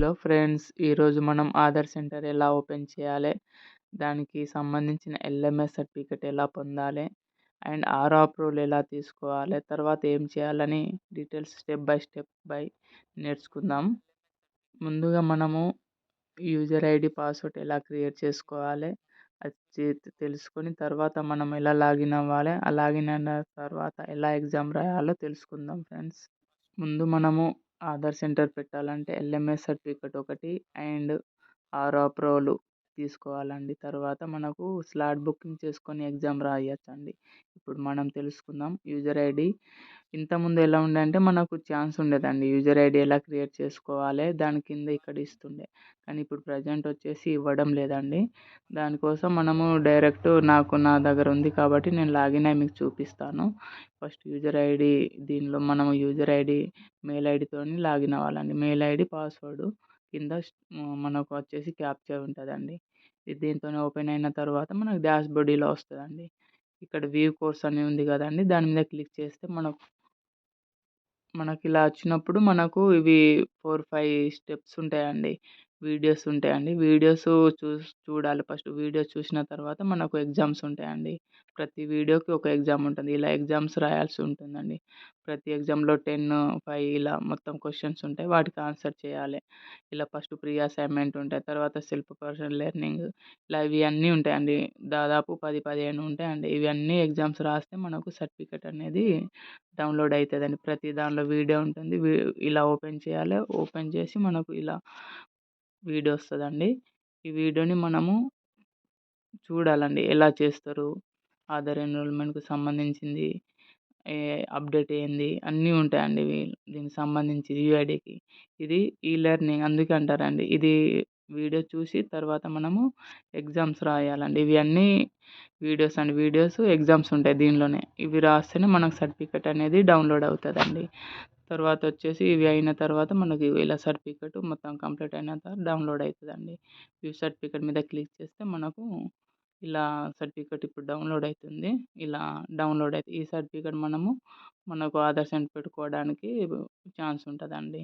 Hello friends, ఈరోజు మనం Aadhaar centre ఎలా ఓపెన్ చేయాలి, దానికి సంబంధించిన ఎల్ఎంఎస్ సర్టిఫికేట్ ఎలా పొందాలి అండ్ ఆర్ఆప్ రోల్ ఎలా తీసుకోవాలి, తర్వాత ఏం చేయాలని డీటెయిల్స్ స్టెప్ బై నేర్చుకుందాం. ముందుగా మనము యూజర్ ఐడి పాస్వర్డ్ ఎలా క్రియేట్ చేసుకోవాలి అది తెలుసుకొని తర్వాత మనం ఎలా లాగిన్ అవ్వాలి, ఆ లాగిన్ అయిన తర్వాత ఎలా ఎగ్జామ్ రాయాలో తెలుసుకుందాం ఫ్రెండ్స్. ముందు మనము ఆధార్ సెంటర్ పెట్టాలంటే ఎల్ఎంఎస్ సర్టిఫికేట్ ఒకటి అండ్ ఆర్ఆప్ రోలు తీసుకోవాలండి. తర్వాత మనకు స్లాట్ బుకింగ్ చేసుకొని ఎగ్జామ్ రాయొచ్చండి. ఇప్పుడు మనం తెలుసుకుందాం యూజర్ ఐడి. ఇంతకుముందు ఎలా ఉండే అంటే మనకు ఛాన్స్ ఉండేదండి యూజర్ ఐడి ఎలా క్రియేట్ చేసుకోవాలి, దాని కింద ఇక్కడ ఇస్తుండే. కానీ ఇప్పుడు ప్రజెంట్ వచ్చేసి ఇవ్వడం లేదండి. దానికోసం మనము డైరెక్ట్ నా దగ్గర ఉంది కాబట్టి నేను లాగిన్ అయ్యి మీకు చూపిస్తాను. ఫస్ట్ యూజర్ ఐడి, దీనిలో మనము యూజర్ ఐడి మెయిల్ ఐడితోని లాగిన్ అవ్వాలండి. మెయిల్ ఐడి పాస్వర్డ్ కింద మనకు వచ్చేసి క్యాప్చర్ ఉంటుందండి. ఇది దీంతోనే ఓపెన్ అయిన తర్వాత మనకు డాష్ బోర్డ్ ఇలా వస్తుందండి. ఇక్కడ వ్యూ కోర్స్ అని ఉంది కదండి, దాని మీద క్లిక్ చేస్తే మనకి ఇలా వచ్చినప్పుడు మనకు ఇవి 4-5 స్టెప్స్ ఉంటాయండి. వీడియోస్ ఉంటాయండి. వీడియోస్ చూడాలి. ఫస్ట్ వీడియోస్ చూసిన తర్వాత మనకు ఎగ్జామ్స్ ఉంటాయండి. ప్రతి వీడియోకి ఒక ఎగ్జామ్ ఉంటుంది. ఇలా ఎగ్జామ్స్ రాయాల్సి ఉంటుందండి. ప్రతి ఎగ్జామ్లో 10, 5 ఇలా మొత్తం క్వశ్చన్స్ ఉంటాయి. వాటికి ఆన్సర్ చేయాలి. ఇలా ఫస్ట్ ప్రీ అసైన్మెంట్ ఉంటాయి. తర్వాత సెల్ఫ్ పర్సనల్ లెర్నింగ్ ఇలా ఇవి అన్నీ ఉంటాయండి. దాదాపు 10-15 ఉంటాయండి. ఇవన్నీ ఎగ్జామ్స్ రాస్తే మనకు సర్టిఫికేట్ అనేది డౌన్లోడ్ అవుతుందండి. ప్రతి దానిలో వీడియో ఉంటుంది. ఇలా ఓపెన్ చేయాలి. ఓపెన్ చేసి మనకు ఇలా వీడియో వస్తుందండి. ఈ వీడియోని మనము చూడాలండి ఎలా చేస్తారు, ఆధార్ ఎన్రోల్మెంట్కి సంబంధించింది అప్డేట్ ఏంది అన్నీ ఉంటాయండి దీనికి సంబంధించి యూఐడికి. ఇది ఈ లెర్నింగ్ అందుకే అంటారండి. ఇది వీడియో చూసి తర్వాత మనము ఎగ్జామ్స్ రాయాలండి. ఇవి అన్నీ వీడియోస్ ఎగ్జామ్స్ ఉంటాయి దీనిలోనే. ఇవి రాస్తేనే మనకు సర్టిఫికేట్ అనేది డౌన్లోడ్ అవుతుందండి. తర్వాత వచ్చేసి ఇవి అయిన తర్వాత మనకి ఇలా సర్టిఫికేట్ మొత్తం కంప్లీట్ అయిన తర్వాత డౌన్లోడ్ అవుతుందండి. వ్యూ సర్టిఫికేట్ మీద క్లిక్ చేస్తే మనకు ఇలా సర్టిఫికేట్ ఇప్పుడు డౌన్లోడ్ అవుతుంది. ఇలా డౌన్లోడ్ అయితే ఈ సర్టిఫికేట్ మనకు ఆధార్ సెంటర్ పెట్టుకోవడానికి ఛాన్స్ ఉంటుందండి.